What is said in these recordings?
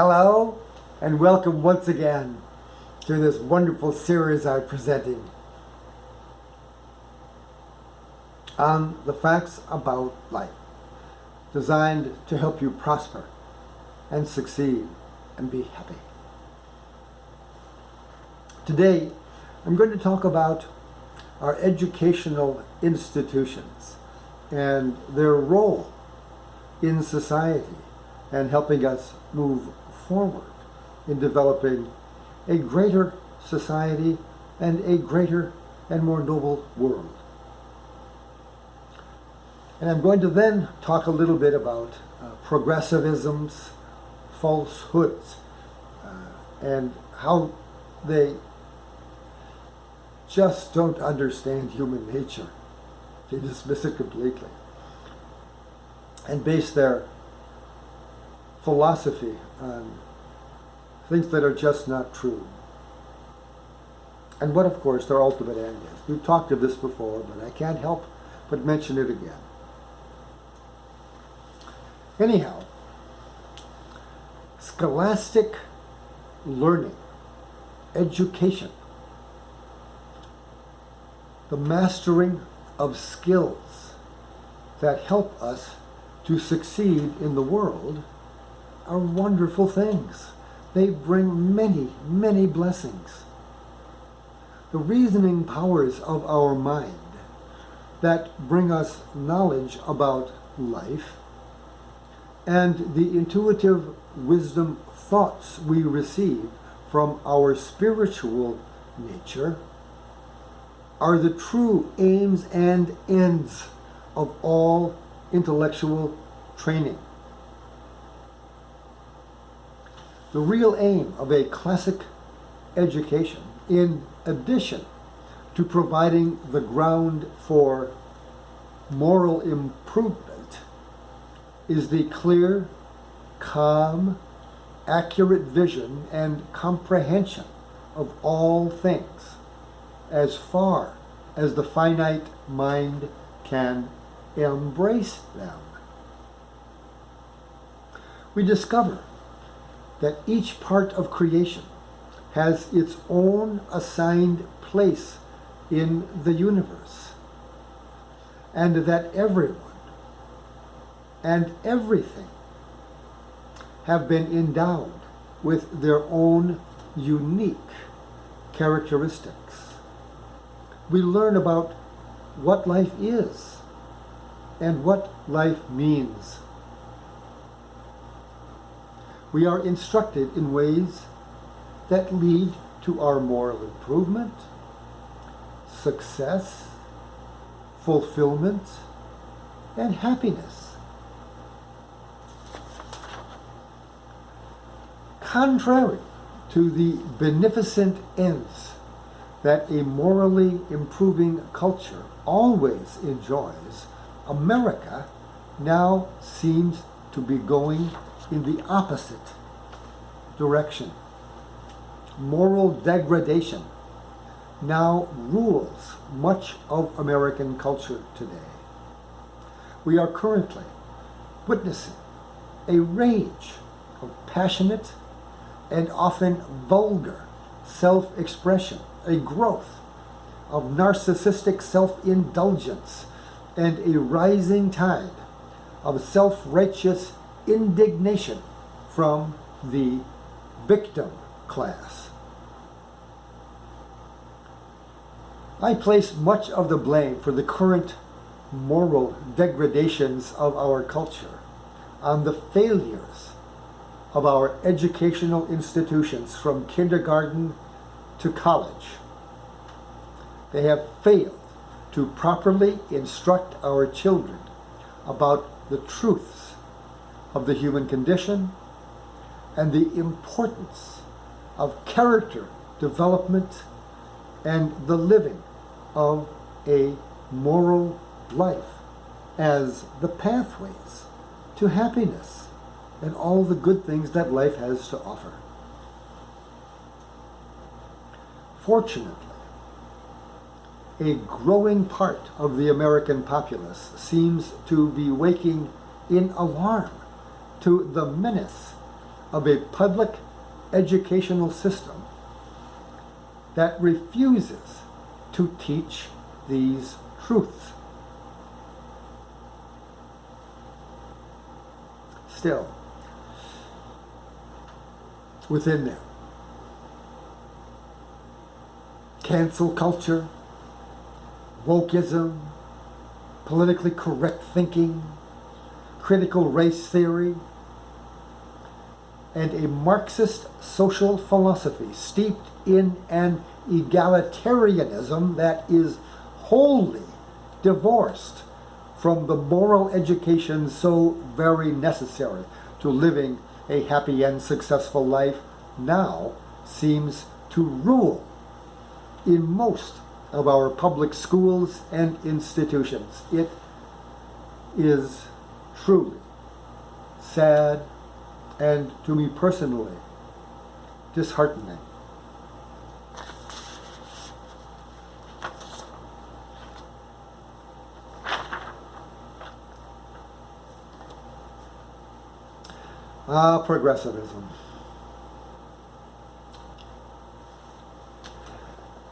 Hello, and welcome once again to this wonderful series I'm presenting on the facts about life, designed to help you prosper and succeed and be happy. Today, I'm going to talk about our educational institutions and their role in society and helping us move forward in developing a greater society and a greater and more noble world. And I'm going to then talk a little bit about progressivisms, falsehoods, and how they just don't understand human nature. They dismiss it completely and base their philosophy on things that are just not true. And what, of course, their ultimate end is. We've talked of this before, but I can't help but mention it again. Anyhow, scholastic learning, education, the mastering of skills that help us to succeed in the world are wonderful things. They bring many, many blessings. The reasoning powers of our mind that bring us knowledge about life and the intuitive wisdom thoughts we receive from our spiritual nature are the true aims and ends of all intellectual training. The real aim of a classic education, in addition to providing the ground for moral improvement, is the clear, calm, accurate vision and comprehension of all things as far as the finite mind can embrace them. We discover that each part of creation has its own assigned place in the universe, and that everyone and everything have been endowed with their own unique characteristics. We learn about what life is and what life means. We are instructed in ways that lead to our moral improvement, success, fulfillment, and happiness. Contrary to the beneficent ends that a morally improving culture always enjoys, America now seems to be going in the opposite direction. Moral degradation now rules much of American culture today. We are currently witnessing a rage of passionate and often vulgar self-expression, a growth of narcissistic self-indulgence, and a rising tide of self-righteous indignation from the victim class. I place much of the blame for the current moral degradations of our culture on the failures of our educational institutions from kindergarten to college. They have failed to properly instruct our children about the truths of the human condition and the importance of character development and the living of a moral life as the pathways to happiness and all the good things that life has to offer. Fortunately, a growing part of the American populace seems to be waking in alarm to the menace of a public educational system that refuses to teach these truths. Still, within them, cancel culture, wokeism, politically correct thinking, critical race theory, and a Marxist social philosophy steeped in an egalitarianism that is wholly divorced from the moral education so very necessary to living a happy and successful life, now seems to rule in most of our public schools and institutions. It is truly sad and, to me personally, disheartening. Progressivism.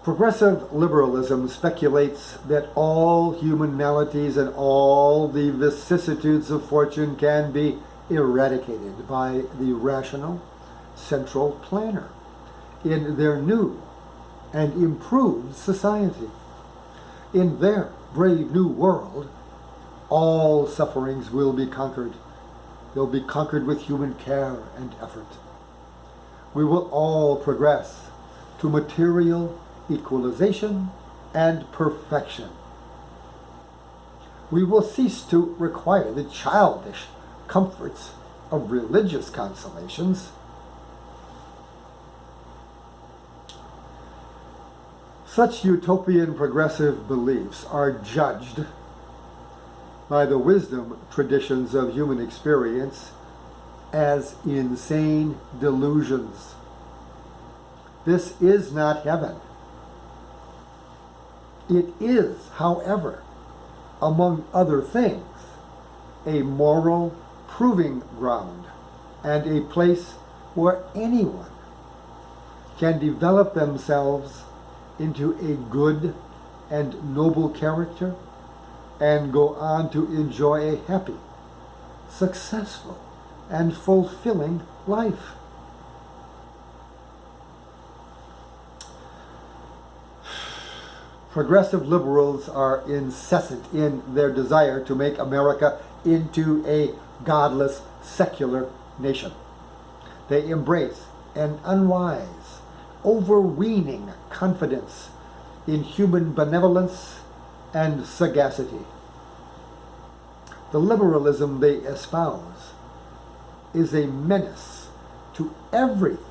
Progressive liberalism speculates that all human maladies and all the vicissitudes of fortune can be eradicated by the rational central planner in their new and improved society. In their brave new world, all sufferings will be conquered. They'll be conquered with human care and effort. We will all progress to material equalization and perfection. We will cease to require the childish comforts of religious consolations. Such utopian progressive beliefs are judged by the wisdom traditions of human experience as insane delusions. This is not heaven. It is, however, among other things, a moral proving ground and a place where anyone can develop themselves into a good and noble character and go on to enjoy a happy, successful, and fulfilling life. Progressive liberals are incessant in their desire to make America into a godless, secular nation. They embrace an unwise, overweening confidence in human benevolence and sagacity. The liberalism they espouse is a menace to everything.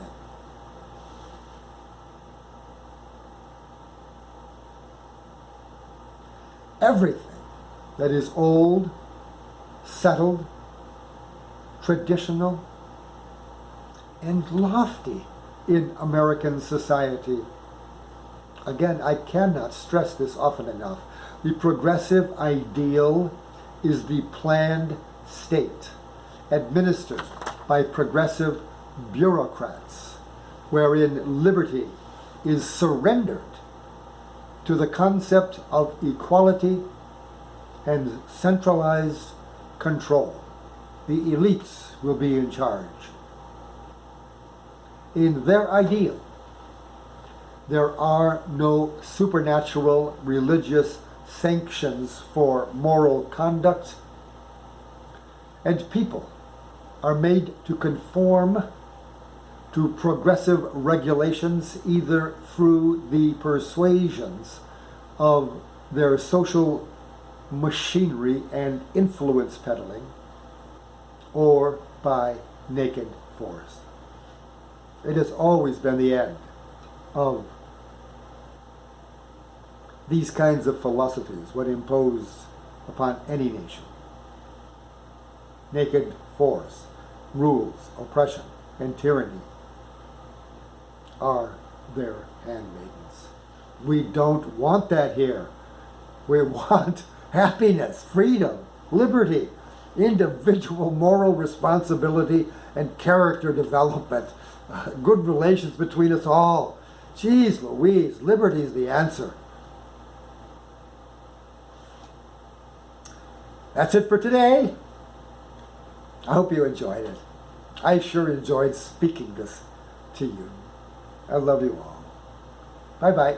Everything that is old, settled, traditional, and lofty in American society. Again, I cannot stress this often enough. The progressive ideal is the planned state, administered by progressive bureaucrats, wherein liberty is surrendered to the concept of equality and centralized control. The elites will be in charge. In their ideal, there are no supernatural religious sanctions for moral conduct, and people are made to conform to progressive regulations either through the persuasions of their social machinery and influence peddling, or by naked force. It has always been the end of these kinds of philosophies when imposed upon any nation. Naked force, rules, oppression, and tyranny are their handmaidens. We don't want that here. We want happiness, freedom, liberty, individual moral responsibility, and character development, good relations between us all. Jeez Louise, liberty is the answer. That's it for today. I hope you enjoyed it. I sure enjoyed speaking this to you. I love you all. Bye-bye.